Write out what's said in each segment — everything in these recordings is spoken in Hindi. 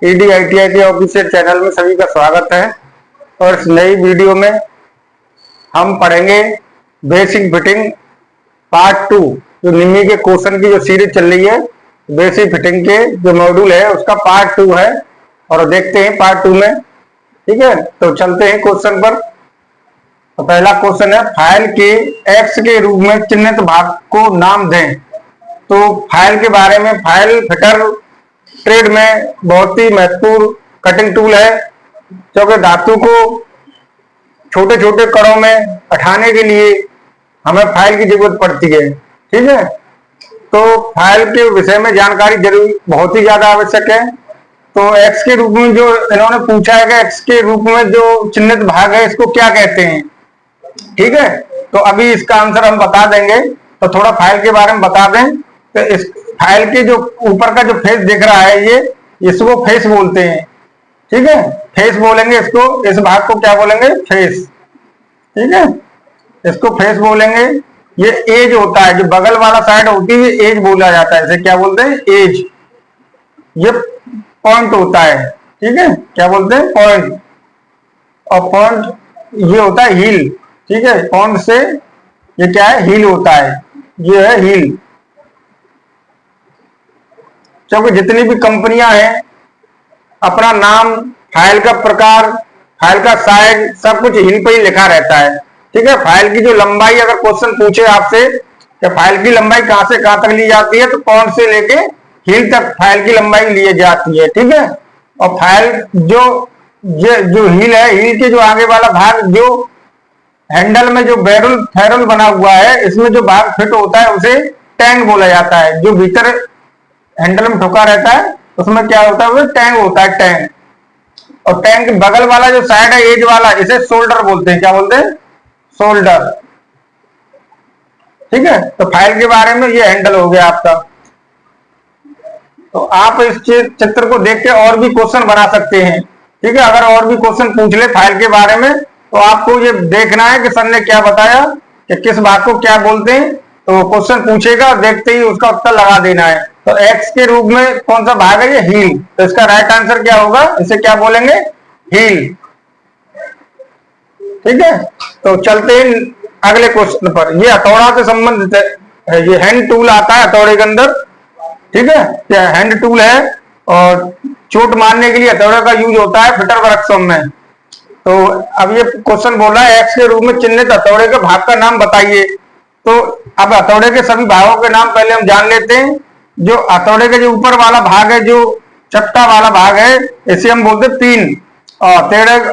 ईडी आईटीआई के ऑफिशियल चैनल में सभी का स्वागत है। और इस नई वीडियो में हम पढ़ेंगे बेसिक फिटिंग पार्ट 2, जो निम्मी के क्वेश्चन की जो सीरीज चल रही है। बेसिक फिटिंग के जो मॉड्यूल है उसका पार्ट 2 है और देखते हैं पार्ट 2 में। ठीक है, तो चलते हैं क्वेश्चन पर। तो पहला क्वेश्चन है, फाइल के एक्स के रूप में चिन्हित भाग को नाम दें। तो फाइल के बारे में, फाइल फिटर ट्रेड में बहुत ही महत्वपूर्ण कटिंग टूल है, क्योंकि धातु को छोटे छोटे कणों में हटाने के लिए हमें फाइल की जरूरत पड़ती है। ठीक है, तो फाइल के विषय में जानकारी जरूर बहुत ही ज्यादा आवश्यक है। तो एक्स के रूप में जो इन्होंने पूछा है कि एक्स के रूप में जो चिन्हित भाग है इसको क्या कहते हैं। ठीक है, तो अभी इसका आंसर हम बता देंगे। तो थोड़ा फाइल के बारे में बता दें। तो इस फाइल के जो ऊपर का जो फेस दिख रहा है ये, इसको फेस बोलते हैं। ठीक है, फेस बोलेंगे इसको, इस भाग को क्या बोलेंगे, फेस। ठीक है, इसको फेस बोलेंगे। ये एज होता है, जो बगल वाला साइड होती है एज बोला जाता है, इसे क्या बोलते हैं, एज। ये पॉइंट होता है। ठीक है, क्या बोलते हैं, पॉइंट। और पॉइंट ये होता है हील। ठीक है, पॉइंट से ये क्या है, हील होता है, ये है हील। क्योंकि जितनी भी कंपनियां हैं अपना नाम, फाइल का प्रकार, फाइल का साइज सब कुछ हील पे ही लिखा रहता है। ठीक है, फाइल की जो लंबाई, अगर क्वेश्चन पूछे आपसे कि फाइल की लंबाई कहां से कहां तक ली जाती है, तो पॉइंट से लेके हील तक फाइल की लंबाई ली जाती है। ठीक है, और फाइल जो हील है, हील के जो आगे वाला भाग, जो हैंडल में जो बैरल फैरल बना हुआ है, इसमें जो भाग फिट होता है उसे टैंग बोला जाता है। जो भीतर हैंडल में ठोका रहता है उसमें क्या होता है, वो टैंग होता है, टैंग। और टैंग के बगल वाला जो साइड है एज वाला, इसे शोल्डर बोलते हैं। क्या बोलते हैं, शोल्डर। ठीक है, तो फाइल के बारे में ये हैंडल हो गया आपका। तो आप इस चित्र को देख के और भी क्वेश्चन बना सकते हैं। ठीक है, अगर और भी क्वेश्चन पूछ ले फाइल के बारे में, तो आपको ये देखना है कि सर ने क्या बताया, कि किस भाग को क्या बोलते हैं। तो क्वेश्चन पूछेगा, देखते ही उसका उत्तर लगा देना है। तो एक्स के रूप में कौन सा भाग है, ये हील। तो इसका राइट आंसर क्या होगा, इसे क्या बोलेंगे, हील। ठीक है, तो चलते हैं अगले क्वेश्चन पर। ये हथौड़ा से संबंधित है, ये हैंड टूल आता है हथौड़े के अंदर। ठीक है, ये हैंड टूल है और चोट मारने के लिए हथौड़े का यूज होता है फिटर वर्कशॉप में। तो अब ये क्वेश्चन बोल रहा है, एक्स के रूप में चिन्हित हथौड़े के भाग का नाम बताइए। तो अब हथौड़े के सभी भागों के नाम पहले हम जान लेते हैं। जो हथौड़े के जो ऊपर वाला भाग है, जो चट्टा वाला भाग है, इसे हम बोलते हैं पीन। और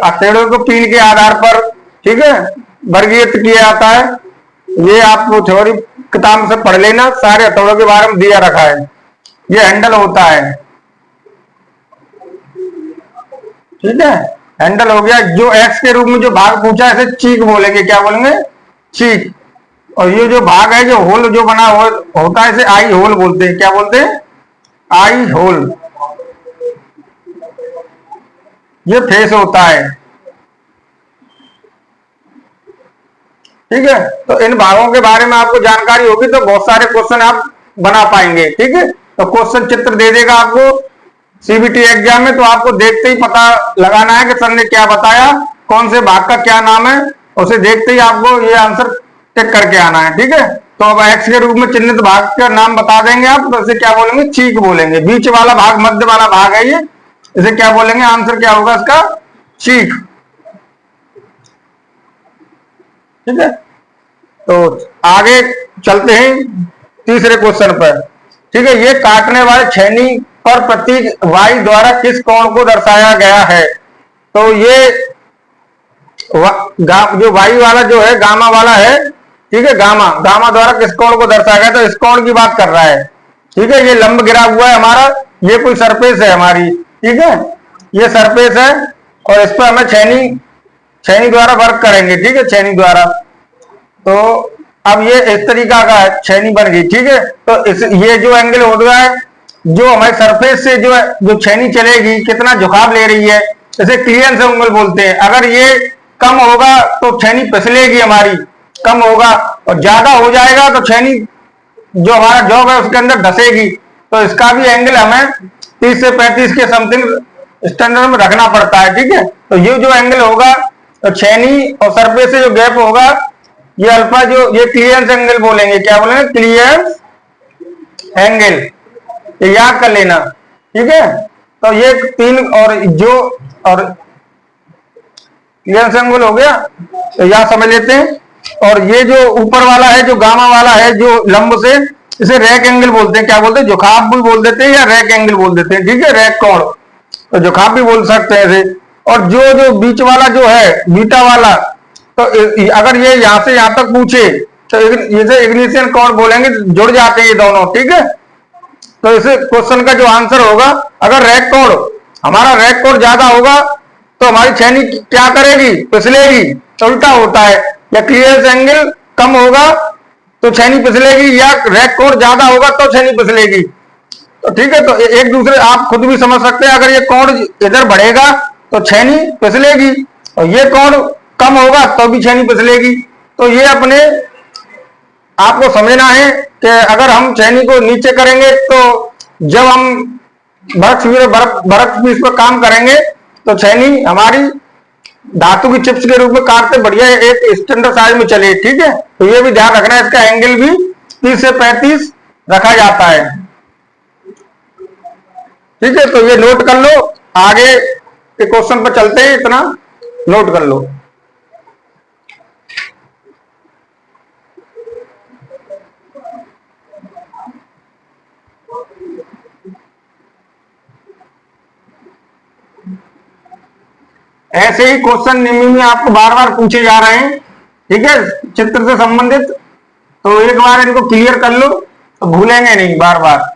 हथौड़े को पीन के आधार पर, ठीक है, वर्गीकृत किया जाता है। ये आप थ्योरी किताब से पढ़ लेना, सारे हथौड़ों के बारे में दिया रखा है। ये हैंडल होता है। ठीक है, हैंडल हो गया। जो एक्स के रूप में जो भाग पूछा है, इसे चीक बोलेंगे। क्या बोलेंगे, चीक। और ये जो भाग है, जो होल जो बना होता है, इसे आई होल बोलते हैं। क्या बोलते हैं, आई होल। ये फेस होता है। ठीक है, तो इन भागों के बारे में आपको जानकारी होगी तो बहुत सारे क्वेश्चन आप बना पाएंगे। ठीक है, तो क्वेश्चन चित्र दे देगा आपको सीबीटी एग्जाम में, तो आपको देखते ही पता लगाना है कि सर ने क्या बताया, कौन से भाग का क्या नाम है। उसे देखते ही आपको ये आंसर टिक करके आना है। ठीक है, तो अब एक्स के रूप में चिन्हित भाग का नाम बता देंगे आप, तो इसे क्या बोलेंगे, चीक बोलेंगे। बीच वाला भाग, मध्य वाला भाग है ये, इसे क्या बोलेंगे, आंसर क्या होगा इसका, चीक। ठीक है, तो आगे चलते हैं तीसरे क्वेश्चन पर। ठीक है, ये काटने वाले छेनी पर प्रतीक वाई द्वारा किस कोण को दर्शाया गया है। तो ये जो वाई वाला जो है, गामा वाला है। ठीक है, गामा द्वारा किस कोण को दर्शाया गया, तो इस कोण की बात कर रहा है। ठीक है, ये लंब गिरा हुआ है हमारा, ये कोई सरफेस है हमारी। ठीक है, ये सरफेस है और इस पर हमें छेनी द्वारा वर्क करेंगे। ठीक है, छेनी द्वारा। तो अब ये इस तरीका का छेनी बन गई। ठीक है, तो ये जो एंगल हो रहा है, जो हमारे सरफेस से जो छेनी चलेगी, कितना झुकाव ले रही है, इसे क्लियरेंस एंगल बोलते हैं। अगर ये कम होगा तो छेनी फिसलेगी हमारी, कम होगा। और ज्यादा हो जाएगा तो छेनी जो हमारा जॉब है उसके अंदर धसेगी। तो इसका भी एंगल हमें 30 से 35 के समथिंग स्टैंडर्ड में रखना पड़ता है, ठीक है। तो ये जो एंगल होगा तो छेनी और सरफेस से जो गैप होगा ये अल्फा, जो ये क्लियरेंस एंगल बोलेंगे, क्या बोलेंगे, क्लियरेंस एंगल, ये याद कर लेना, ठीक है। तो ये तीन और जो और क्लियरेंस एंगल हो गया, तो यहां समझ लेते हैं। और ये जो ऊपर वाला है, जो गामा वाला है, जो लंब से, इसे रैक एंगल बोलते हैं, क्या बोलते हैं, झुकाव भी बोल देते हैं या रैक एंगल बोल देते हैं, ठीक है, रैक कोण, तो झुकाव भी बोल सकते हैं इसे। और जो जो बीच वाला जो है बीटा वाला, तो अगर ये यहां से यहां तक पूछे तो इसे इग्निशियन कोण बोलेंगे, जुड़ जाते हैं ये दोनों, ठीक है। तो इसे क्वेश्चन का जो आंसर होगा, अगर रैक कोण, हमारा रैक कोण ज्यादा होगा तो हमारी छेनी क्या करेगी, फिसलेगी, उल्टा होता है। या क्लियरेंस एंगल कम होगा तो छेनी फिसलेगी, या रैक कोण ज्यादा होगा तो छेनी फिसलेगी। तो ठीक है, तो एक दूसरे आप खुद भी समझ सकते हैं, अगर ये कोण इधर बढ़ेगा तो छेनी फिसलेगी, और ये कोण कम होगा तो भी छेनी फिसलेगी। तो ये अपने आपको समझना है कि अगर हम छेनी को नीचे करेंगे तो जब हम बर्फ पीस पर काम करेंगे तो छेनी हमारी धातु की चिप्स के रूप में काटते बढ़िया एक स्टैंडर्ड साइज में चले, ठीक है। तो ये भी ध्यान रखना है, इसका एंगल भी 30 से 35 रखा जाता है, ठीक है। तो ये नोट कर लो, आगे के क्वेश्चन पर चलते हैं, इतना नोट कर लो। ऐसे ही क्वेश्चन निम्न में आपको बार बार पूछे जा रहे हैं, ठीक है, चित्र से संबंधित। तो एक बार इनको क्लियर कर लो तो भूलेंगे नहीं बार बार।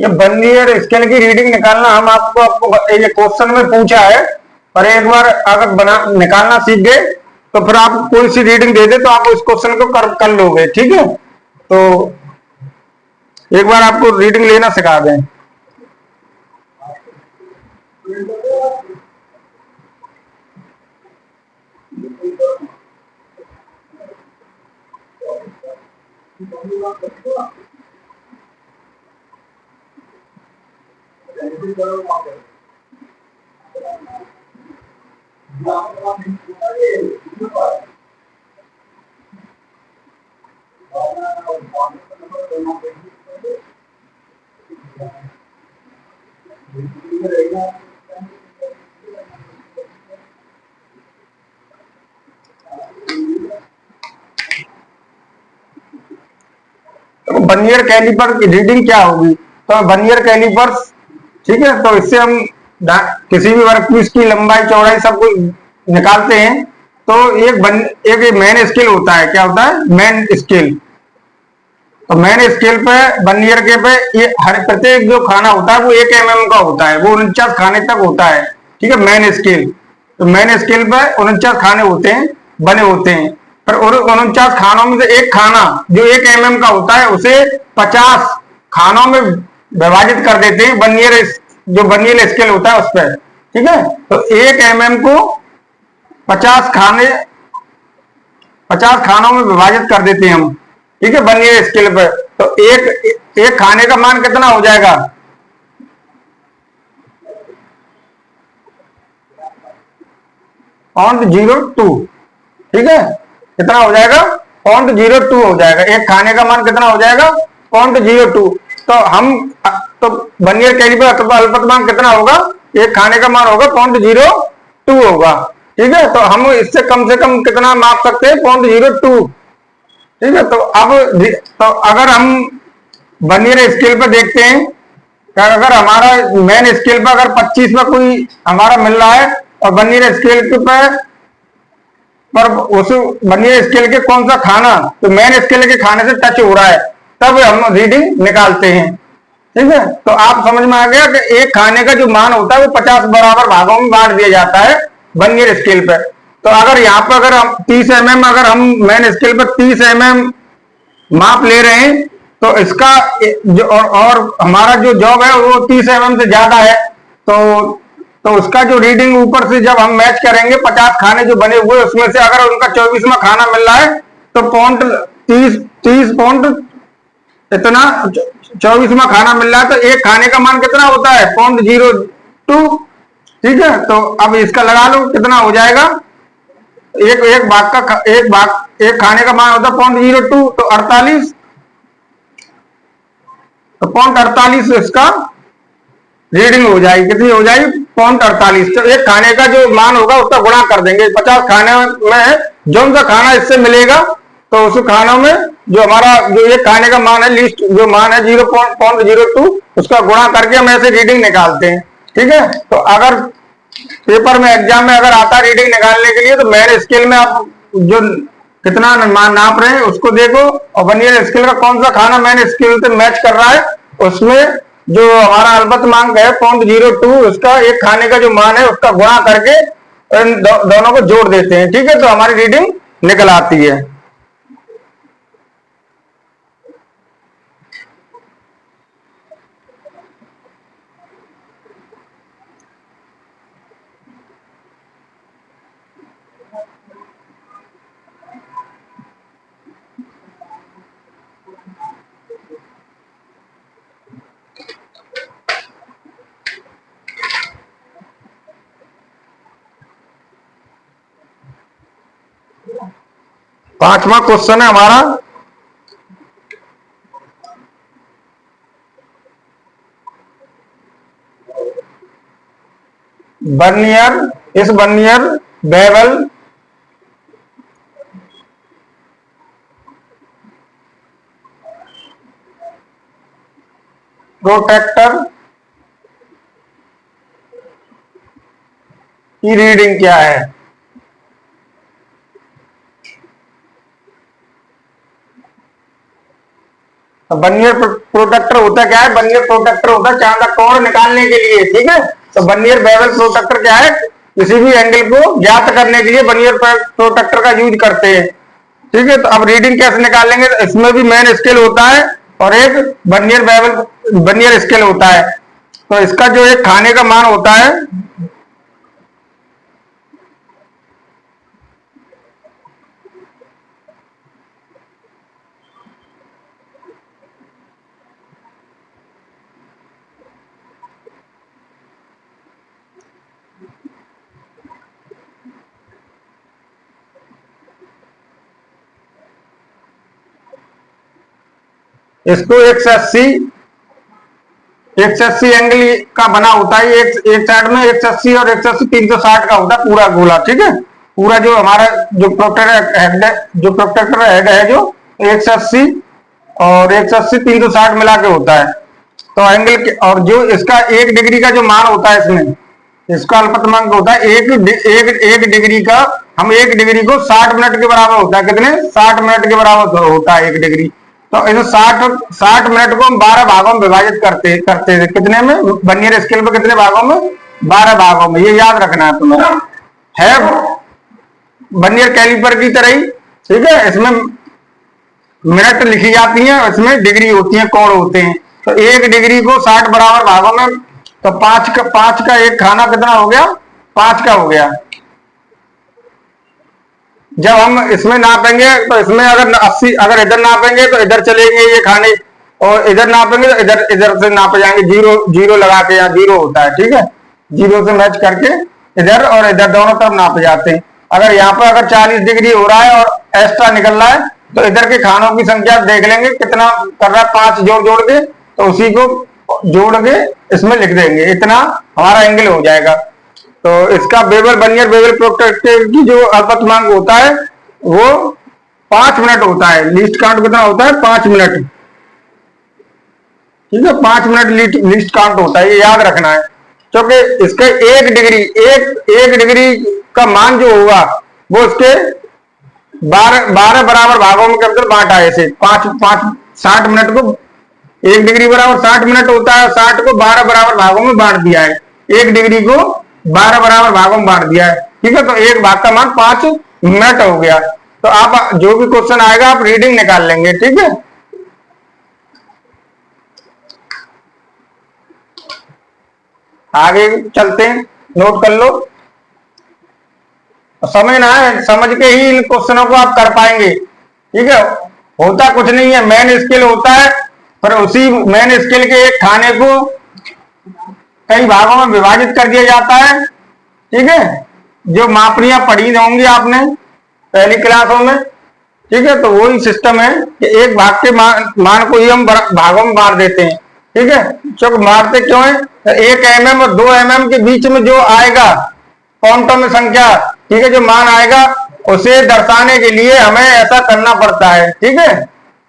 ये वर्नियर स्केल की रीडिंग निकालना हम आपको ये क्वेश्चन में पूछा है, और एक बार अगर बना निकालना सीख गए तो फिर आप कोई सी रीडिंग दे दे तो आप उस क्वेश्चन को कर लोगे। ठीक है, तो एक बार आपको रीडिंग लेना सिखा दें। तो वर्नियर कैलिपर की रीडिंग क्या होगी? तो वर्नियर कैलिपर, ठीक है, तो इससे हम किसी भी वर्कपीस की लंबाई चौड़ाई सब कुछ निकालते हैं। तो एक मेन स्केल होता है, क्या होता है? Main scale. तो मेन स्केल पे वर्नियर के पे ये हर प्रत्येक जो खाना होता है वो 1 mm का होता है, वो 49 खाने तक होता है। ठीक है, मेन स्केल। तो मेन स्केल पे 49 खाने होते हैं, बने होते हैं। पर 49 खानों में से एक खाना जो 1 mm का होता है उसे 50 खानों में विभाजित कर देते हैं वर्नियर, जो वर्नियर स्केल होता है उस पर। ठीक है, तो 1 mm को 50 खाने 50 खानों में विभाजित कर देते हैं हम। ठीक है, वर्नियर स्केल पे। तो एक खाने का मान कितना हो जाएगा? 0.02। ठीक है, कितना हो जाएगा? 0.02 हो जाएगा। एक खाने का मान कितना हो जाएगा? 0.02। तो हम तो वर्नियर कैलिपर का अल्पतमांक कितना होगा? एक खाने का मान होगा 0.02 होगा। ठीक है, तो हम इससे कम से कम कितना माप सकते हैं? 0.02। ठीक है, तो अगर हम वर्नियर स्केल पर देखते हैं, अगर हमारा मेन स्केल पर अगर 25 में कोई हमारा मिल रहा है और वर्नियर स्केल पर उस वर्नियर स्केल के कौन सा खाना तो मेन स्केल के खाने से टच हो रहा है, तब हम रीडिंग निकालते हैं। ठीक है, तो आप समझ में आ गया कि एक खाने का जो मान होता है वो 50 बराबर भागों में बांट दिया जाता है वर्नियर स्केल पर। तो अगर यहाँ पर अगर हम 30 mm, अगर हम मेन स्केल पर 30 mm माप ले रहे हैं तो इसका जो और हमारा जो जॉब है वो 30 mm से ज्यादा है, तो उसका जो रीडिंग ऊपर से जब हम मैच करेंगे 50 खाने जो बने हुए उसमें से अगर उनका 24वां खाना मिल रहा है तो पॉइंट 30 पॉइंट इतना 24वां खाना मिल रहा है, तो एक खाने का मान कितना होता है? 0.02। ठीक है, तो अब इसका लगा लो कितना हो जाएगा। एक खाने का मान होता है 0.02, तो 48। तो 0.48 इसका रीडिंग हो जाएगी। कितनी हो जाएगी? 0.48। तो एक खाने का जो मान होगा उसका गुणा कर देंगे 50 खाने में, जो सा खाना इससे मिलेगा तो उस खानों में जो हमारा जो एक खाने का मान है, लिस्ट जो मान है 0.02, उसका गुणा करके हम ऐसे रीडिंग निकालते हैं। ठीक है, तो अगर पेपर में एग्जाम में अगर आता रीडिंग निकालने के लिए तो मेन स्केल में आप जो कितना नाप रहे हैं उसको देखो, और वर्नियर स्केल का कौन सा खाना मेन स्केल से मैच कर रहा है उसमें जो हमारा अल्पतमांक है 0.02, उसका एक खाने का जो मान है उसका गुणा करके इन दोनों को जोड़ देते हैं। ठीक है, तो हमारी रीडिंग निकल आती है। पांचवा क्वेश्चन है हमारा, वर्नियर इस वर्नियर बेवल प्रोटेक्टर की रीडिंग क्या है? तो बर्नियर प्रोटेक्टर होता क्या है? बर्नियर प्रोटेक्टर होता है चांदा कोण निकालने के लिए, ठीक है। तो बर्नियर बेवल प्रोटेक्टर क्या है? किसी भी एंगल को ज्ञात करने के लिए बर्नियर प्रोटेक्टर का यूज करते हैं, ठीक है। तो अब रीडिंग कैसे निकालेंगे? तो इसमें भी मेन स्केल होता है और एक बर्नियर बेवल बर्नियर स्केल होता है। तो इसका जो एक खाने का मान होता है, इसको 180 एंगल का बना होता है। एक साइड में 180 और 180 360 का होता है पूरा गोला, ठीक है। पूरा जो हमारा जो प्रोटेक्टर हेड है जो 180 और 180 360 मिला के होता है। तो एंगल के और जो इसका 1 डिग्री का जो मान होता है, इसमें इसका अल्पतमांक होता है एक डिग्री का। हम 1 डिग्री को 60 मिनट के बराबर होता है। कितने? 60 मिनट के बराबर होता है 1 डिग्री। तो इस 60 मिनट को हम 12 भागों में विभाजित करते थे। कितने में? बर्नियर स्केल पे कितने भागों में? 12 भागों में। ये याद रखना है तुम्हें। है बर्नियर कैलिपर की तरह ही, ठीक है। इसमें मिनट लिखी जाती हैं, इसमें डिग्री होती है, कोण होते हैं। तो 1 डिग्री को 60 बराबर भागों में, तो पांच का एक खाना कितना हो गया? 5 का हो गया। जब हम इसमें नापेंगे तो इसमें अगर 80, अगर इधर नापेंगे तो इधर चलेंगे ये खाने, और इधर नापेंगे तो इधर इधर से नापे जाएंगे। जीरो जीरो लगा के, यहाँ जीरो होता है, ठीक है। जीरो से मैच करके इधर और इधर दोनों तरफ नापे जाते हैं। अगर यहाँ पर अगर 40 डिग्री हो रहा है और एक्स्ट्रा निकल रहा है, तो इधर के खानों की संख्या देख लेंगे कितना कर रहा है, 5 जोड़ जोड़ के, तो उसी को जोड़ के इसमें लिख देंगे। इतना हमारा एंगल हो जाएगा। तो इसका बेवल बर्नियर बेवल प्रोटेक्टर की जो अल्पतमांक होता है वो 5 मिनट होता है। लीस्ट काउंट कितना होता है? 5 मिनट, ठीक है। 5 मिनट लीस्ट काउंट होता है, ये याद रखना है। क्योंकि इसके 1 डिग्री का मान जो होगा वो इसके 12 बराबर भागों में कब बांटा है। ऐसे 60 मिनट को 1 डिग्री बराबर 60 मिनट होता है। 60 को 12 बराबर भागों में बांट दिया है। 1 डिग्री को 12 बराबर भागों में बांट दिया है, ठीक है। तो एक भाग का मान 5 मिनट हो गया। तो आप जो भी क्वेश्चन आएगा आप रीडिंग निकाल लेंगे, ठीक है। आगे चलते हैं, नोट कर लो। समझना है, समझ के ही इन क्वेश्चनों को आप कर पाएंगे, ठीक है। होता कुछ नहीं है, मेन स्केल होता है, पर उसी मेन स्केल के एक खाने को कई भागों में विभाजित कर दिया जाता है, ठीक है। जो मापनियां पढ़ी होंगी आपने पहली क्लासों में, ठीक है। तो वही सिस्टम है कि एक भाग के मान को ही हम भागों में मार देते हैं, ठीक है। क्योंकि मारते क्यों है? 1 mm और 2 mm के बीच में जो आएगा काउंटों में संख्या, ठीक है, जो मान आएगा उसे दर्शाने के लिए हमें ऐसा करना पड़ता है, ठीक है।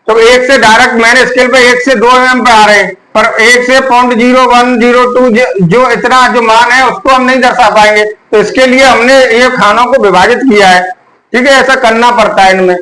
तो एक से डायरेक्ट मैंने स्केल पे 1 से 2 mm पे आ रहे हैं, पर 1 से 0.0102 जो इतना जो मान है उसको हम नहीं दर्शा पाएंगे। तो इसके लिए हमने ये खानों को विभाजित किया है, ठीक है। ऐसा करना पड़ता है इनमें।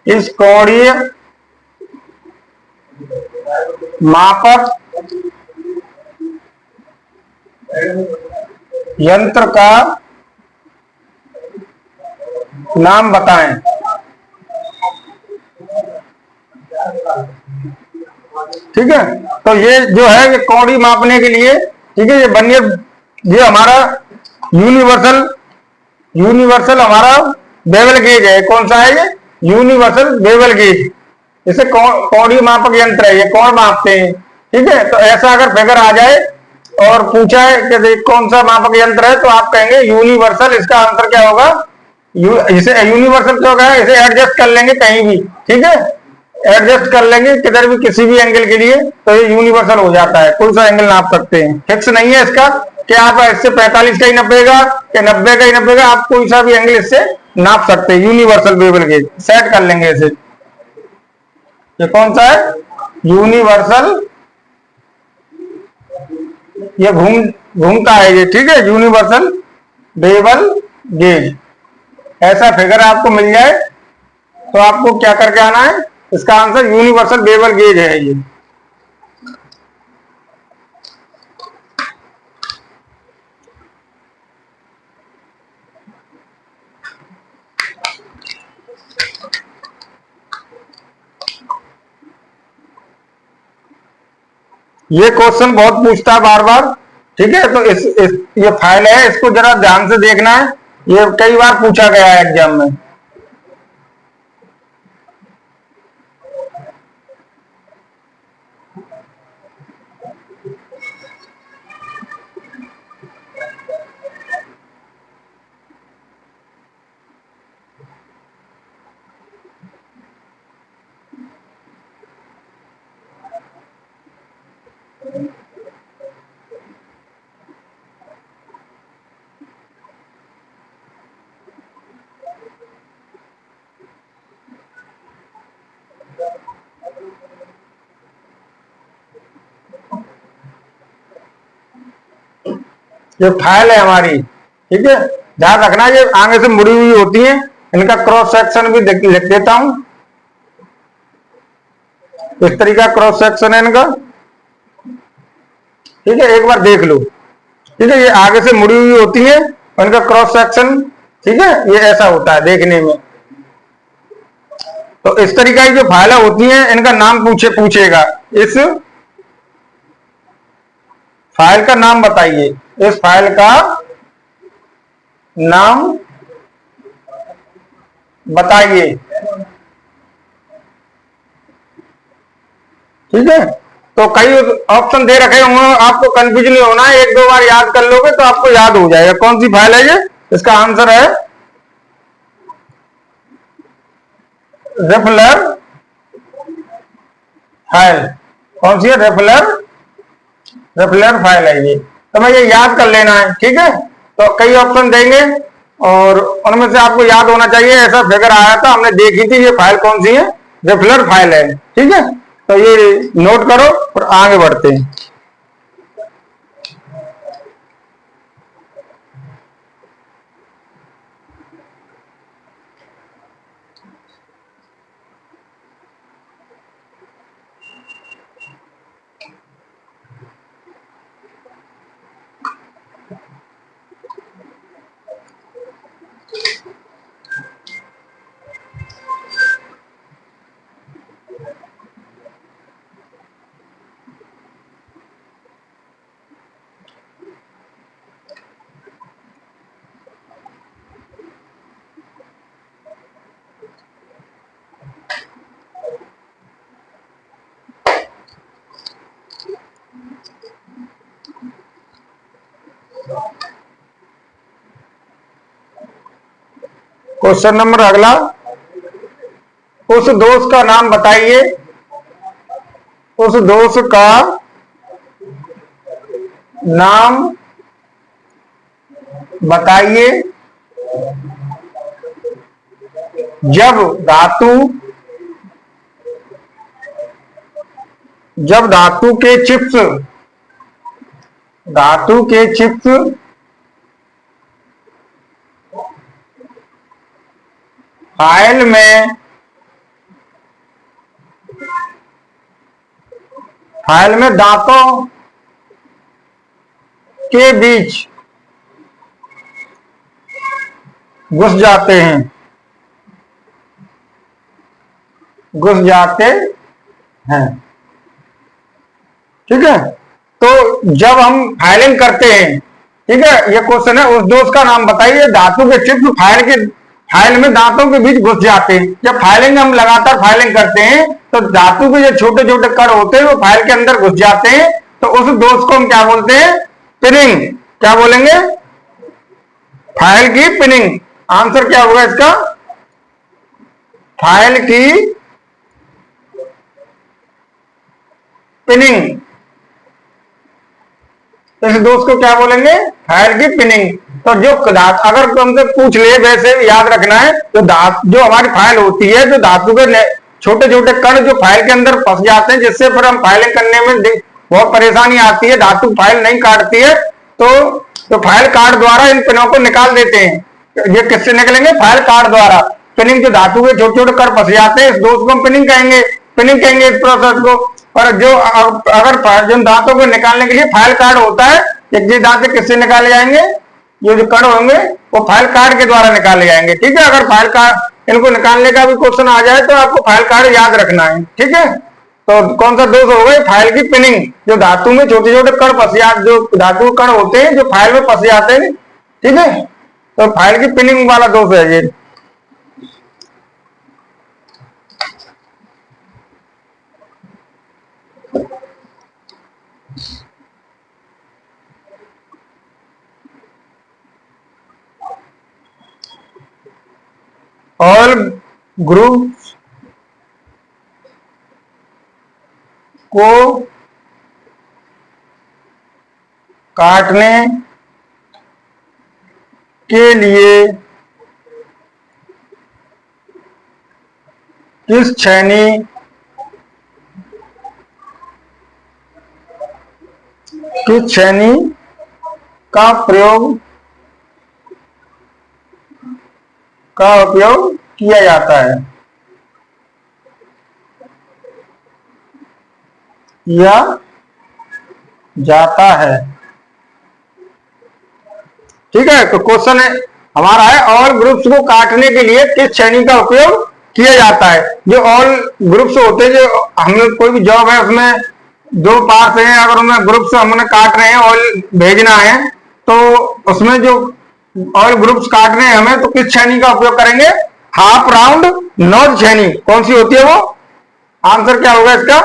इस कोणीय मापक यंत्र का नाम बताएं। ठीक है, तो ये जो है कि कौड़ी मापने के लिए, ठीक है, ये वर्नियर, ये हमारा यूनिवर्सल यूनिवर्सल हमारा बेवल गेज है। कौन सा है ये? Universal bevel gauge. इसे कौड़ी मापक यंत्र है, ये कौन मापते हैं। ठीक है, तो ऐसा अगर फिगर आ जाए और पूछा है कि कौन सा मापक यंत्र है, तो आप कहेंगे यूनिवर्सल। इसका आंसर क्या होगा? इसे यूनिवर्सल क्यों कहा? इसे एडजस्ट कर लेंगे कहीं भी, ठीक है, एडजस्ट कर लेंगे किधर भी, किसी भी एंगल के लिए, तो ये यूनिवर्सल हो जाता है। कोई सा एंगल नाप सकते हैं, फिक्स नहीं है इसका कि आप इससे 45 का ही नपेगा या 90 का ही नपेगा, आप कोई सा भी एंगल इससे नाप सकते हैं। यूनिवर्सल बेवल गेज सेट कर लेंगे इसे। ये कौन सा है? यूनिवर्सल। ये घूमता है ये, ठीक है, यूनिवर्सल बेवल गेज। ऐसा फिगर आपको मिल जाए तो आपको क्या करके आना है? इसका आंसर यूनिवर्सल बेवल गेज है ये क्वेश्चन बहुत पूछता है बार बार। ठीक है, तो ये फाइल है, इसको जरा ध्यान से देखना है। ये कई बार पूछा गया है एग्जाम में। ये फाइल है हमारी, ठीक है, ध्यान रखना। ये आगे से मुड़ी हुई होती है, इनका क्रॉस सेक्शन भी लिख देता हूं। इस तरीका क्रॉस सेक्शन है इनका, ठीक है, एक बार देख लो। ठीक है, ये आगे से मुड़ी हुई होती है, इनका क्रॉस सेक्शन, ठीक है, ये ऐसा होता है देखने में। तो इस तरीका की जो फाइलें होती हैं, इनका नाम पूछेगा। इस फाइल का नाम बताइए, इस फाइल का नाम बताइए। ठीक है, तो कई ऑप्शन दे रखे होंगे, आपको कंफ्यूज नहीं होना है, एक दो बार याद कर लोगे तो आपको याद हो जाएगा कौन सी फाइल है ये। इसका आंसर है रेफलर फाइल। कौन सी है? रेफलर फाइल है ये। तो मैं ये याद कर लेना है, ठीक है। तो कई ऑप्शन देंगे और उनमें से आपको याद होना चाहिए। ऐसा फिगर आया था, हमने देखी थी, ये फाइल कौन सी है? रेफलर फाइल है, ठीक है। तो ये नोट करो और आगे बढ़ते हैं। क्वेश्चन नंबर अगला, उस दोष का नाम बताइए। उस दोष का नाम बताइए जब धातु जब धातु के चिप्स फाइल में दांतों के बीच घुस जाते हैं, घुस जाते हैं। ठीक है, तो जब हम फाइलिंग करते हैं, ठीक है, ये क्वेश्चन है, उस दोष का नाम बताइए। धातु के चिप्स फाइल में दांतों के बीच घुस जाते हैं। जब फाइलिंग हम लगातार फाइलिंग करते हैं तो धातु के जो छोटे छोटे कण होते हैं वो फाइल के अंदर घुस जाते हैं, तो उस दोष को हम क्या बोलते हैं? पिनिंग। क्या बोलेंगे? फाइल की पिनिंग। आंसर क्या होगा इसका? फाइल की पिनिंग। इस दोष को क्या बोलेंगे? फाइल की पिनिंग। तो जो अगर तुमसे पूछ ले, वैसे याद रखना है, तो जो हमारी फाइल होती है, जो धातु के छोटे छोटे कण जो फाइल के अंदर फंस जाते हैं, जिससे फिर हम फाइलिंग करने में बहुत परेशानी आती है, धातु फाइल नहीं काटती है, तो फाइल कार्ड द्वारा इन पिनों को निकाल देते हैं। ये किससे निकलेंगे? फाइल कार्ड द्वारा। पिनिंग, जो धातु के छोटे छोटे कण फंस जाते हैं, इस दोष को हम पिनिंग कहेंगे। पिनिंग कहेंगे इस प्रोसेस को। और जो अगर जिन दांतों को निकालने के लिए फाइल कार्ड होता है, ये दांत किससे निकाले जाएंगे? ये जो कण होंगे वो फाइल कार्ड के द्वारा निकाले जाएंगे। ठीक है, अगर फाइल कार्ड इनको निकालने का भी क्वेश्चन आ जाए तो आपको फाइल कार्ड याद रखना है। ठीक है, तो कौन सा दोष होगा? फाइल की पिनिंग। जो धातु में छोटे छोटे कण फंस जाते, जो धातु कण होते हैं जो फाइल में फंस जाते हैं, ठीक है, तो फाइल की पिनिंग वाला दोष है ये। ऑल ग्रुप्स को काटने के लिए किस छेनी का उपयोग किया जाता है? किया जाता है। ठीक है, तो क्वेश्चन है हमारा है, ऑल ग्रुप्स को काटने के लिए किस श्रेणी का उपयोग किया जाता है? जो ऑल ग्रुप्स होते हैं, जो हमने कोई भी जॉब है उसमें दो पार्ट हैं, अगर उनमें ग्रुप्स हमने काट रहे हैं, ऑल भेजना है, तो उसमें जो ऑल ग्रुप्स काटने हैं हमें, तो किस श्रेणी का उपयोग करेंगे? हाफ राउंड नॉट श्रेणी। कौन सी होती है वो? आंसर क्या होगा इसका?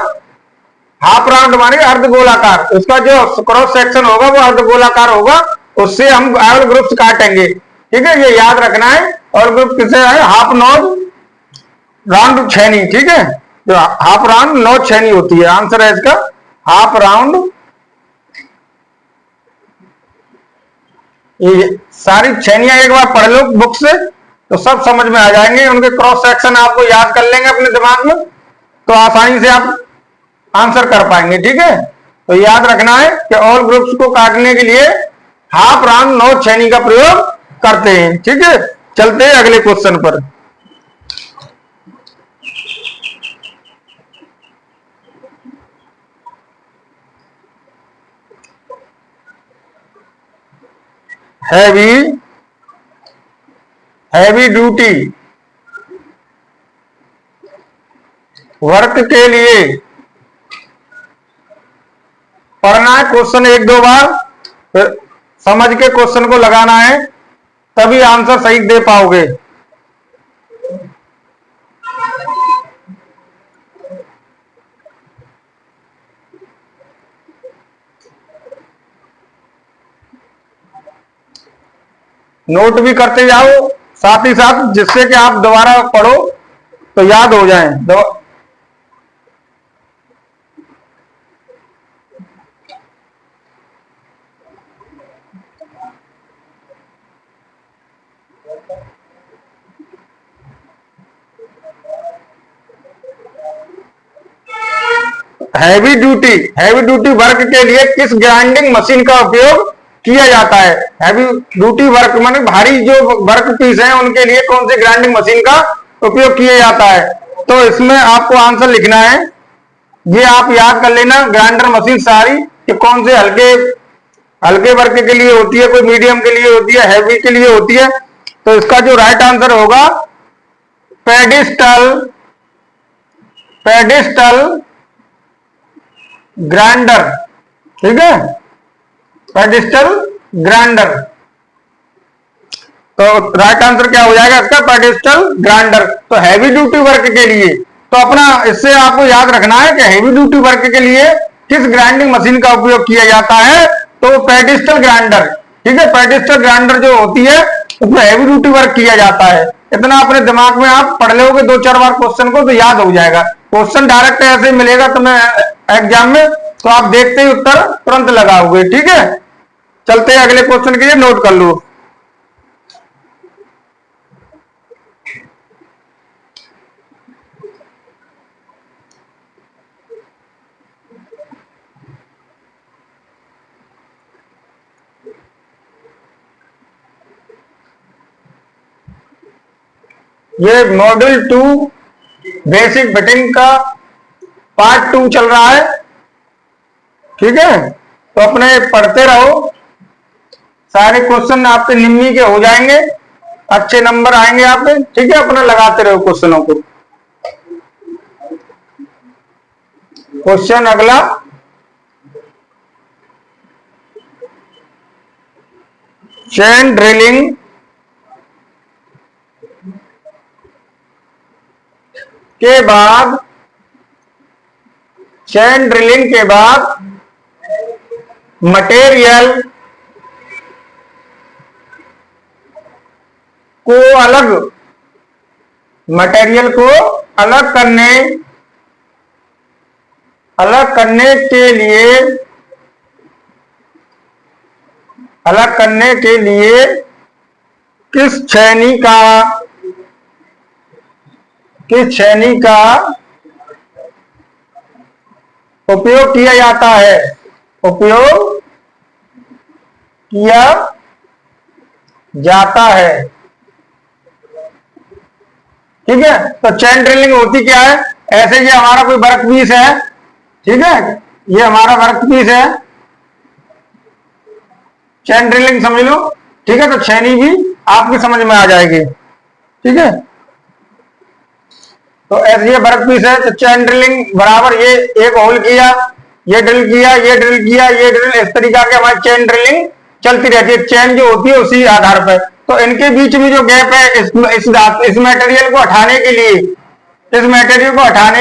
हाफ राउंड माने अर्धगोलाकार। उसका जो क्रॉस सेक्शन होगा वो अर्धगोलाकार होगा, उससे हम ऑल ग्रुप्स काटेंगे। ठीक है, ये याद रखना है। ऑल ग्रुप किसे है? हाफ नॉट राउंड छेनी। ठीक है, जो हाफ राउंड नॉट छेनी होती है। आंसर है इसका हाफ राउंड। ये सारी छेनियां एक बार पढ़ लो बुक से तो सब समझ में आ जाएंगे। उनके क्रॉस सेक्शन आपको याद कर लेंगे अपने दिमाग में, तो आसानी से आप आंसर कर पाएंगे। ठीक है, तो याद रखना है कि ऑल ग्रुप्स को काटने के लिए हाफ राउंड नॉट छेनी का प्रयोग करते हैं। ठीक है, चलते हैं अगले क्वेश्चन पर। हैवी ड्यूटी वर्क के लिए पढ़ना है क्वेश्चन एक दो बार, फिर समझ के क्वेश्चन को लगाना है, तभी आंसर सही दे पाओगे। नोट भी करते जाओ साथ ही साथ, जिससे कि आप दोबारा पढ़ो तो याद हो जाए। हैवी ड्यूटी वर्क के लिए किस ग्राइंडिंग मशीन का उपयोग किया जाता है? हैवी ड्यूटी वर्क माने भारी जो वर्क पीस हैं उनके लिए कौन सी ग्राइंडिंग मशीन का उपयोग किया जाता है? तो इसमें आपको आंसर लिखना है ये आप याद कर लेना। ग्राइंडर मशीन सारी ये कौन से हल्के वर्ग के लिए होती है, कोई मीडियम के लिए होती है, हैवी के लिए होती है। तो इसका जो राइट आंसर होगा पेडिस्टल ग्राइंडर। ठीक है, पेडिस्टल ग्राइंडर। तो राइट आंसर क्या हो जाएगा इसका? Pedestal grinder. तो हैवी ड्यूटी वर्क के लिए तो अपना इससे आपको याद रखना है कि हैवी ड्यूटी वर्क के लिए किस ग्राइंडिंग मशीन का उपयोग किया जाता है? तो पेडिस्टल ग्राइंडर। ठीक है, पेडिस्टल ग्राइंडर जो होती है उसमें हैवी ड्यूटी वर्क किया जाता है। इतना अपने दिमाग में आप पढ़ लोगे 2-4 बार क्वेश्चन को तो याद हो जाएगा। क्वेश्चन डायरेक्ट ऐसे मिलेगा तुम्हें एग्जाम में तो आप देखते ही उत्तर तुरंत लगाओगे। ठीक है, चलते हैं अगले क्वेश्चन के लिए, नोट कर लो। ये मॉड्यूल 2 बेसिक फिटिंग का पार्ट 2 चल रहा है। ठीक है, तो अपने पढ़ते रहो, सारे क्वेश्चन आपके निम्मी के हो जाएंगे, अच्छे नंबर आएंगे आपके। ठीक है, अपना लगाते रहो क्वेश्चनों को। क्वेश्चन अगला, चेन ड्रिलिंग के बाद मटेरियल को अलग करने के लिए किस छेनी का उपयोग किया जाता है? ठीक है, तो चेन ड्रिलिंग होती क्या है? ऐसे ये हमारा कोई वर्क पीस है। ठीक है, ये हमारा वर्क पीस है, चेन ड्रिलिंग समझ लो। ठीक है, तो छेनी भी आपकी समझ में आ जाएगी। ठीक है, तो ऐसे ये वर्क पीस है, तो चेन ड्रिलिंग बराबर ये एक होल किया, ये ड्रिल किया, ये ड्रिल किया, ये ड्रिल, इस तरीका के हमारी चेन ड्रिलिंग चलती रहती है। चेन जो होती है उसी आधार पर। तो इनके बीच में जो गैप है इस मटेरियल को हटाने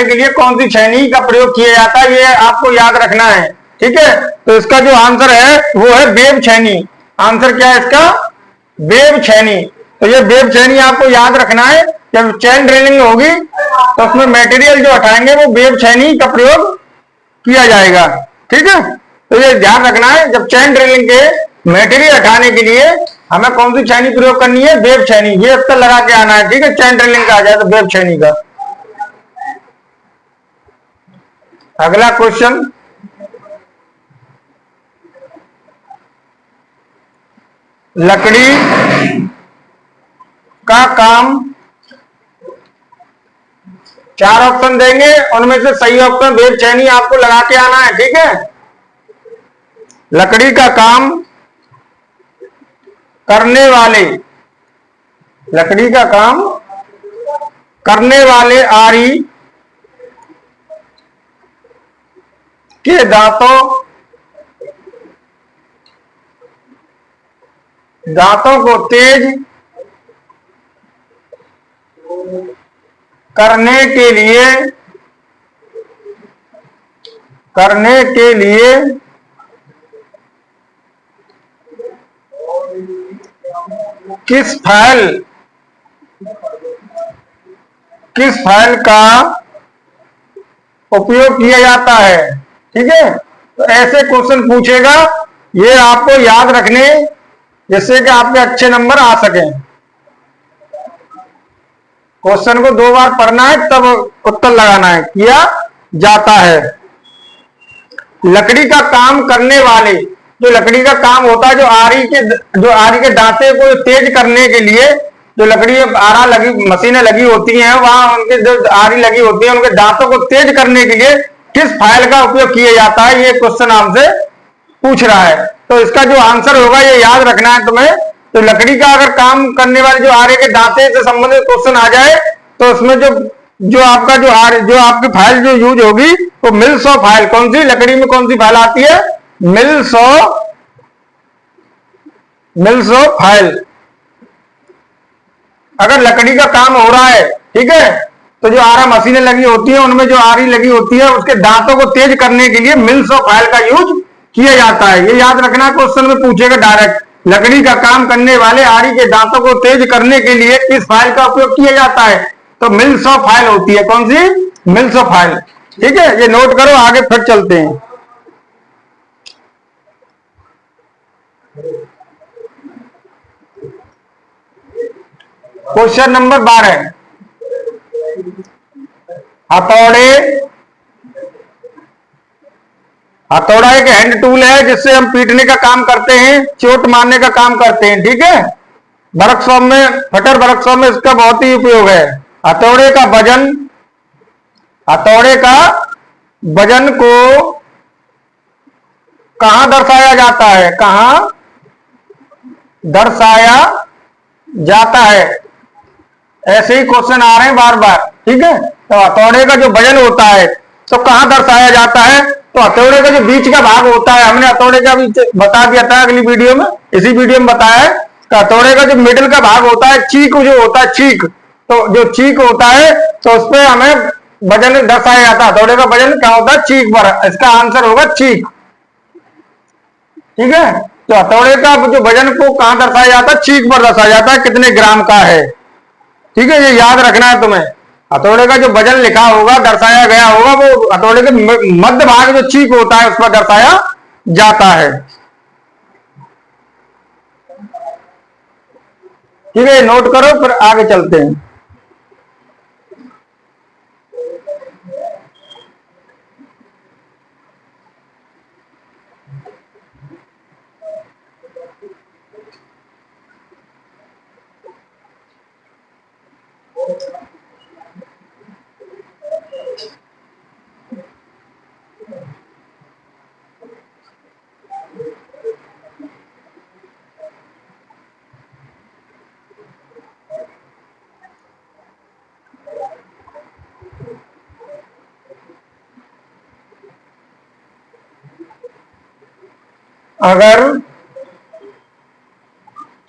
के लिए कौन सी छेनी का प्रयोग किया जाता है, ये आपको याद रखना है। ठीक है, तो इसका जो आंसर है वो है वेब छेनी। आंसर क्या है इसका? वेब छेनी। तो ये वेब छेनी आपको याद रखना है। जब चेन ड्रिलिंग होगी तो उसमें मटेरियल जो हटाएंगे वो वेब छेनी का प्रयोग किया जाएगा। ठीक है, तो ये ध्यान रखना है, जब चेन ड्रिलिंग के मटेरियल हटाने के लिए हमें कौन सी छेनी प्रयोग करनी है? वेब छेनी। ये उत्तर लगा के आना है। ठीक है, चेन ड्रिलिंग का आ जाए तो वेब छेनी का। अगला क्वेश्चन, लकड़ी का काम, 4 ऑप्शन देंगे, उनमें से सही ऑप्शन वेब छेनी आपको लगा के आना है। ठीक है, लकड़ी का काम करने वाले आरी के दांतों को तेज करने के लिए किस फाइल का उपयोग किया जाता है? ठीक है, तो ऐसे क्वेश्चन पूछेगा, ये आपको याद रखने जिससे कि आपके अच्छे नंबर आ सके। क्वेश्चन को 2 बार पढ़ना है तब उत्तर लगाना है। किया जाता है, लकड़ी का काम करने वाले, जो लकड़ी का काम होता है, जो आरी के दांते को तेज करने के लिए जो लकड़ी आरा लगी मशीनें लगी होती हैं, वहां उनके जो आरी लगी होती है उनके दांतों को तेज करने के लिए किस फाइल का उपयोग किया जाता है, ये क्वेश्चन हमसे पूछ रहा है। तो इसका जो आंसर होगा ये याद रखना है तुम्हें। तो लकड़ी का अगर काम करने वाले जो आरे के दांते से संबंधित क्वेश्चन आ जाए तो उसमें जो आपका जो आपकी फाइल जो यूज होगी वो मिल्सॉ फाइल, कौन सी लकड़ी में कौन सी फाइल आती है, मिल्सॉ फाइल। अगर लकड़ी का काम हो रहा है, ठीक है, तो जो आरा मशीनें लगी होती है उनमें जो आरी लगी होती है उसके दांतों को तेज करने के लिए मिल्सॉ फाइल का यूज किया जाता है। ये याद रखना, क्वेश्चन में पूछेगा डायरेक्ट, लकड़ी का काम करने वाले आरी के दांतों को तेज करने के लिए किस फाइल का उपयोग किया जाता है, तो मिल्सॉ फाइल होती है। कौन सी, मिल्सॉ फाइल। ठीक है, ये नोट करो, आगे फिर चलते हैं। क्वेश्चन नंबर 12, हथौड़ा एक हैंड टूल है जिससे हम पीटने का काम करते हैं, चोट मारने का काम करते हैं। ठीक है, वर्कशॉप में, फटर वर्कशॉप में इसका बहुत ही उपयोग है। हथौड़े का वजन को कहां दर्शाया जाता है, कहां दर्शाया जाता है, ऐसे ही क्वेश्चन आ रहे हैं बार बार। ठीक है, तो हथौड़े का जो वजन होता है तो कहां दर्शाया जाता है, तो हथौड़े का जो बीच का भाग होता है, हमने हथौड़े का भी बता दिया था अगली वीडियो में, इसी वीडियो में बताया है कि हथौड़े का जो मिडिल का भाग होता है, चीक जो होता है, चीक, तो जो चीक होता है तो उस पर हमें वजन दर्शाया जाता है। हथौड़े का वजन क्या होता है, चीक पर। इसका आंसर होगा चीक। ठीक है, तो हथौड़े का जो वजन को कहां दर्शाया जाता है, चीक पर दर्शाया जाता है, कितने ग्राम का है। ठीक है, ये याद रखना है तुम्हें। हथौड़े का जो वजन लिखा होगा, दर्शाया गया होगा, वो हथौड़े के मध्य भाग जो चीक होता है उस पर दर्शाया जाता है। ठीक है, नोट करो, फिर आगे चलते हैं। अगर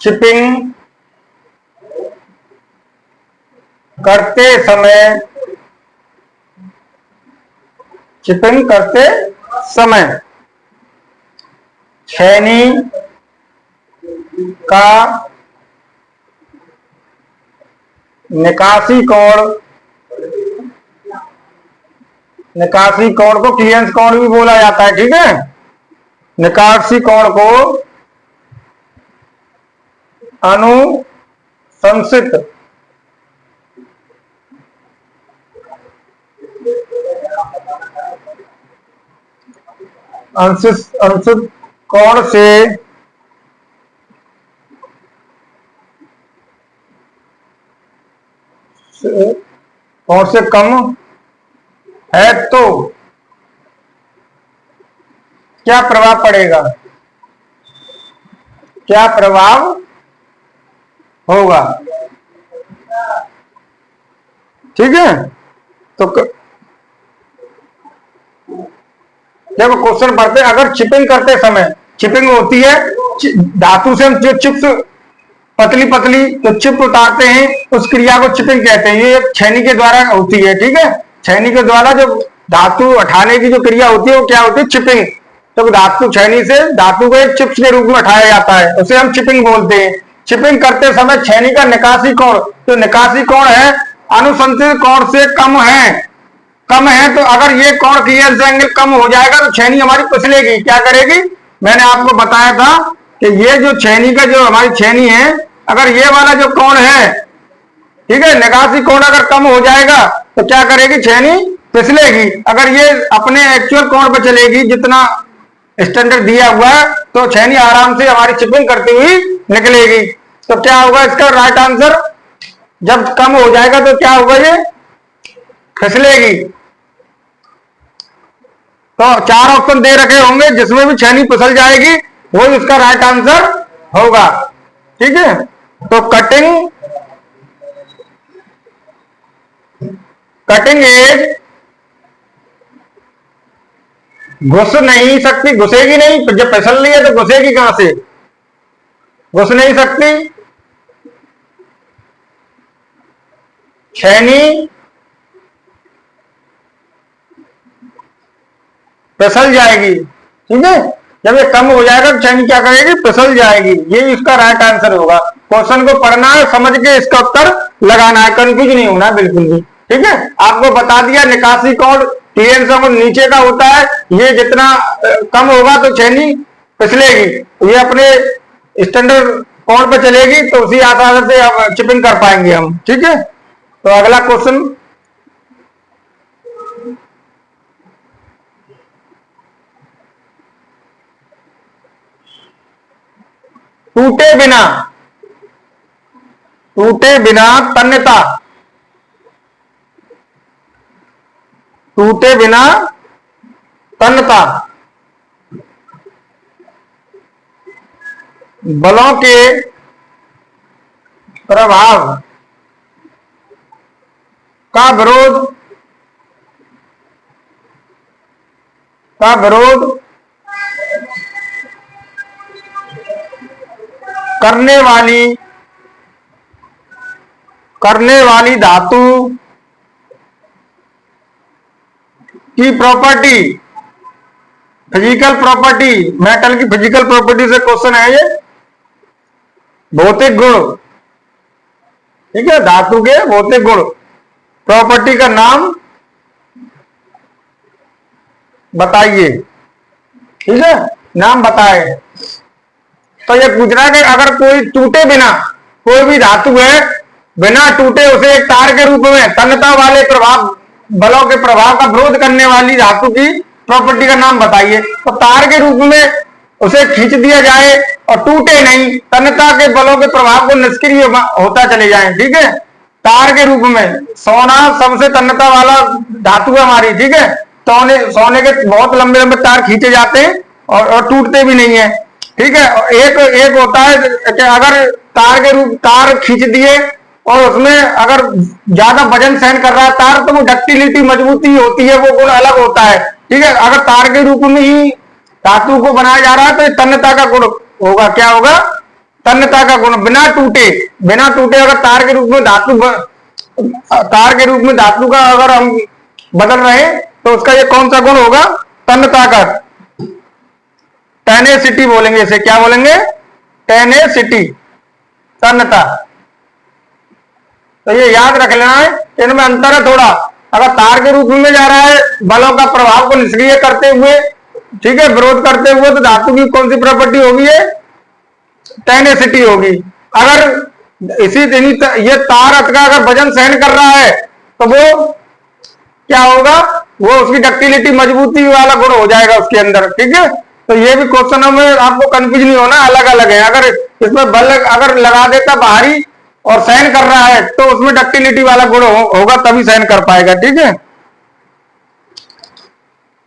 चिपिंग करते समय छेनी का निकासी कोण को क्लियरेंस कोण भी बोला जाता है। ठीक है, निकासी कोण को अनुशंसित कोण से कम है तो क्या प्रभाव पड़ेगा, क्या प्रभाव होगा। ठीक है, तो देखो क्वेश्चन पढ़ते हैं। अगर चिपिंग करते समय, चिपिंग होती है धातु से हम जो चिप्स पतली पतली जो चिप उतारते हैं उस क्रिया को चिपिंग कहते हैं। ये छेनी के द्वारा होती है। ठीक है, छेनी के द्वारा जो धातु उठाने की जो क्रिया होती है वो क्या होती है, चिपिंग। तो धातु छेनी से धातु को एक चिप्स के रूप में उठाया जाता है, उसे हम चिपिंग बोलते हैं। चिपिंग करते समय छेनी का निकासी कोण, तो निकासी कोण है अनुशंसित कोण से कम है। तो अगर ये कोण क्लियरेंस एंगल कम हो जाएगा तो छेनी हमारी फिसलेगी। क्या करेगी, मैंने आपको बताया था कि ये जो छेनी का जो हमारी छेनी है, अगर ये वाला जो कोण है, ठीक है, निकासी कोण अगर कम हो जाएगा तो क्या करेगी, छेनी फिसलेगी। अगर ये अपने एक्चुअल कोण पे चलेगी जितना स्टैंडर्ड दिया हुआ है तो छेनी आराम से हमारी चिपिंग करती हुई निकलेगी। तो क्या होगा इसका राइट आंसर, जब कम हो जाएगा तो क्या होगा, ये फिसलेगी। तो 4 ऑप्शन दे रखे होंगे, जिसमें भी छेनी फिसल जाएगी वही उसका राइट आंसर होगा। ठीक है, तो कटिंग एज घुस नहीं सकती, घुसेगी नहीं, जब फिसल रही है तो घुसेगी कहां से, घुस नहीं सकती। छेनी फिसल जाएगी। ठीक है, जब ये कम हो जाएगा तो छेनी क्या करेगी, फिसल जाएगी। ये इसका राइट आंसर होगा। क्वेश्चन को पढ़ना है, समझ के इसका उत्तर लगाना है, कंफ्यूज नहीं होना बिल्कुल भी। ठीक है, आपको बता दिया निकासी कोड क्लियरेंस कोड नीचे का होता है, ये जितना कम होगा तो छेनी फिसलेगी। ये अपने स्टैंडर्ड कोड पे चलेगी तो उसी आधार से चिपिंग कर पाएंगे हम। ठीक है, तो अगला क्वेश्चन, टूटे बिना तन्यता, टूटे बिना तन्यता बलों के प्रभाव का विरोध करने वाली धातु की प्रॉपर्टी, फिजिकल प्रॉपर्टी, मेटल की फिजिकल प्रॉपर्टी से क्वेश्चन है ये, भौतिक गुण। ठीक है, धातु के भौतिक गुण, प्रॉपर्टी का नाम बताइए। ठीक है, नाम बताए। तो ये पूछ रहा है कि अगर कोई टूटे बिना, कोई भी धातु है बिना टूटे उसे एक तार के रूप में तन्यता वाले प्रभाव, बलों के प्रभाव का विरोध करने वाली धातु की प्रॉपर्टी का नाम बताइए। तो तार के रूप में उसे खींच दिया जाए और टूटे नहीं, तन्यता के बलों के प्रभाव को निष्क्रिय होता चले जाए। ठीक है, तार के रूप में, सोना सबसे तन्यता वाला धातु है हमारी। ठीक है, सोने के बहुत लंबे लंबे तार खींचे जाते हैं और टूटते भी नहीं है। ठीक है, एक होता है कि अगर तार खींच दिए और उसमें अगर ज्यादा वजन सहन कर रहा है तार, तो वो डक्टिलिटी, मजबूती होती है, वो गुण अलग होता है। ठीक है, अगर तार के रूप में ही धातु को बनाया जा रहा है तो तन्यता का गुण होगा। क्या होगा, तन्यता का गुण। बिना टूटे अगर तार के रूप में धातु का अगर हम बदल रहे तो उसका ये कौन सा गुण होगा, तन्यता का। टेनेसिटी बोलेंगे इसे, क्या बोलेंगे, टेनेसिटी, तन्यता। तो ये याद रख लेना है, इनमें अंतर है थोड़ा। अगर तार के रूप में जा रहा है बलों का प्रभाव को निष्क्रिय करते हुए, ठीक है, विरोध करते हुए, तो धातु की कौन सी प्रॉपर्टी होगी, ये टेनेसिटी होगी। अगर ये तार का अगर वजन सहन कर रहा है तो वो क्या होगा, वो उसकी डक्टिलिटी, मजबूती वाला गुण हो जाएगा उसके अंदर। ठीक है, तो ये भी क्वेश्चन में आपको कंफ्यूज नहीं होना, अलग अलग है। अगर इसमें बल अगर लगा देता बाहरी और सहन कर रहा है तो उसमें डक्टिलिटी वाला गुण होगा, तभी सहन कर पाएगा। ठीक है,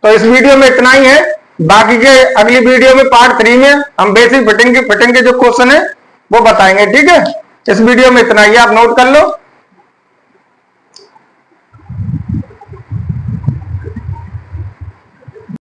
तो इस वीडियो में इतना ही है। बाकी के अगली वीडियो में पार्ट 3 में हम बेसिक फिटिंग के जो क्वेश्चन है वो बताएंगे। ठीक है, इस वीडियो में इतना ही, आप नोट कर लो।